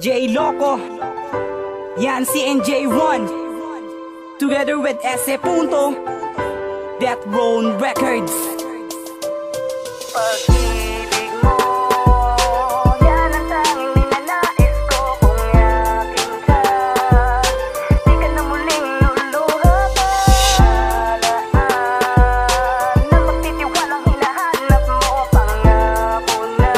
J Loco, yan si NJ1, together with S.E. Death Row Records. Pag-ibig mo, yan ang tanging ninanais ko. Kung yakin ka, di ka na muling luluha pa. Halaan na magtitiwalang hinahanap mo. Pangako na,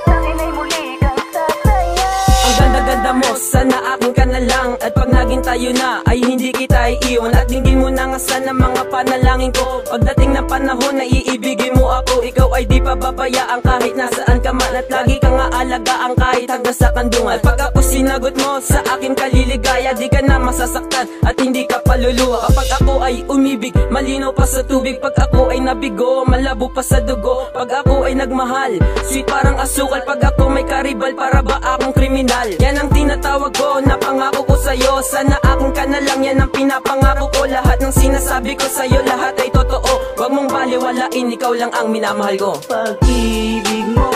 sa'kin ay muli kang sasaya. Ang ganda-ganda mo, sana akin ka na lang. At pag naging tayo na, ay hindi kita iiwan. At dinggin mo na nga sana mga panalangin ko. Pagdating ng panahon na iibigin mo ako, ikaw ay di pa babayaan kahit nasaan ka man. At lagi ka nga alagaan kahit hagdas sa kandungan. Pag ako sinagot mo, sa akin kaliligaya, di ka na masasaktan at hindi ka paluluha. Kapag ako ay umibig, malinaw pa sa tubig. Pag ako ay nabigo, malabo pa sa dugo. Pag ako ay nagmahal, sweet parang asukal. Pag ako may karibal, para ba akong kriminal? Yan ang tinatawag ko, napangako ko sa'yo. Sana akin ka na lang, yan ang pinapangako ko. Lahat ng sinasabi ko sa'yo, lahat ay totoo. Huwag mong baliwalain, ikaw lang ang minamahal ko. Pag-ibig mo,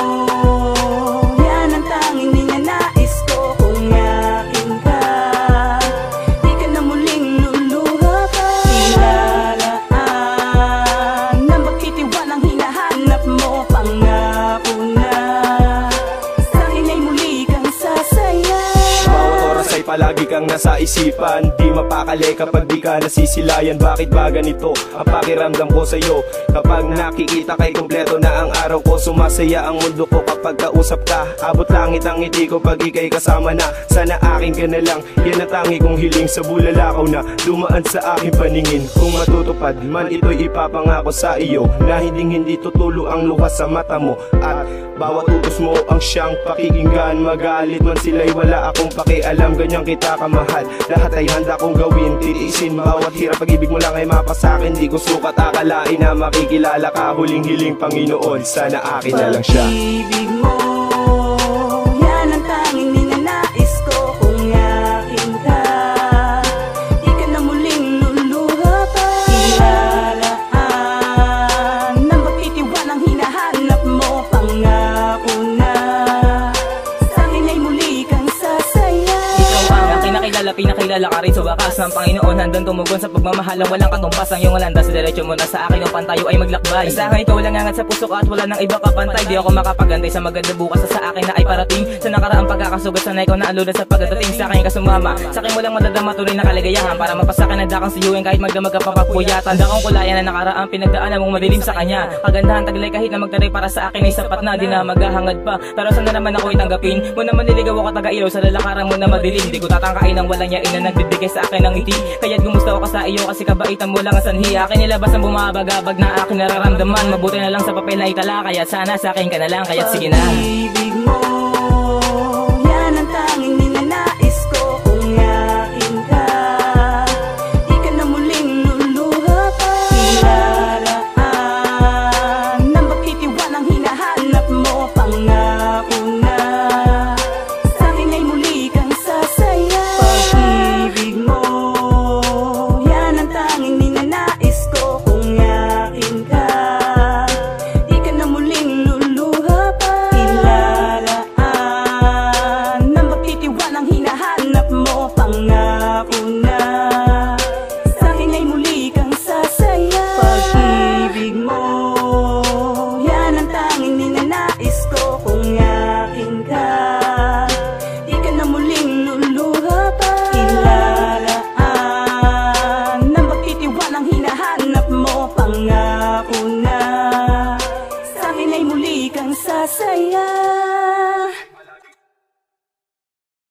yan ang tanging ninanais ko. Kung yakin ka, di ka na muling luluha pa. Ilalaan na magtitiwalang hinahanap mo. Pangako na, sa'kin ay muli kang sasaya. Bawat oras ay palagi kang nasa isipan. Di mapakali kapag di ka nasisilayan. Bakit ba ganito ang pakiramdam ko sa'yo? Kapag nakikita kay kumpleto na ang araw ko. Sumasaya ang mundo ko kapag kausap ka. Abot langit ang ngiti ko pag ika'y kasama na. Sana akin ka na lang, yan ang tangi kong hiling. Sa bulalakaw na dumaan sa aking paningin. Kung matutupad man ito'y ipapangako sa iyo, na hindi tutulo ang luha sa mata mo. At bawat utos mo ang siyang pakikinggan. Magalit man sila'y wala akong pakialam. Ganyan kita kamahal, lahat ay handa kong gawin. Titiisin bawat hirap, pag-ibig mo lang ay mapasakin. Di ko sukat akalain na makikilala ka. Huling-hiling Panginoon, sana akin na lang siya. Pag-ibig mo, yan ang tanging ninanais ko. Kung yakin ka, di ka na muling luluha pa. Ilalaan na magtitiwalang hinahanap mo. Pangako na, sa'kin ay muli kang sasaya. Ikaw ang aking nakilala, pinakilala ka rin sa wakas ng Panginoon. Handang tumugon sa pagmamahal, walang katumbas. Ang iyong landas, diretso mo na sa akin ang pantayo ay maglakbay. Sa akin ikaw lang angat sa puso ko at wala nang iba kapantay. Di ako makapagantay sa maganda bukas sa akin na ay parating. Sa nakaraang pagkakasugat, sana ikaw na alunan sa pagdating. Sa akin ka sumama, sa akin mo lang madadama tunay na kaligayahan. Para mapasakin ang dakang siyuin kahit magdamag ka papapuyatan. Dakong kulayan na nakaraang pinagdaanan mong madilim sa kanya. Kagandahan taglay kahit na magtaray para sa akin ay sapat na. Di na maghahangad pa, tarasan na naman ako itanggapin. Mo naman niligaw ako taga-ilaw sa lalakaran mo na madilim. Di ko tatangkain ang walang yain na nagbibigay sa akin ng ngiti. Kaya't gumusta ako sa iyo kasi kabaitan mo lang ang sanhi. Akin nilabas ang bumabagabag na akin nararamdaman. Mabuti na lang sa papel na itala, kaya sana sa akin ka na lang, kaya't sige na. Pag-ibig mo, yan ang tanging ninanais ko. Kung yakin ka, di ka na muling luluha pa. Ilalaan na magtitiwalang hinahanap mo. Pangako na, sa'kin ay muli kang sasaya. Pag-ibig mo, yan ang tanging ninanais ko. Kung yakin ka, di ka na muling luluha pa. Ilalaan na magtitiwalang hinahanap mo. Pangako na, sa'kin ay muli kang sasaya. Pag-ibig mo, yan ang tanging ninanais ko. Kung yakin ka, di ka na muling luluha pa. Ilalaan na magtitiwalang hinahanap mo. Pangako na, sa'kin ay muli kang sasaya.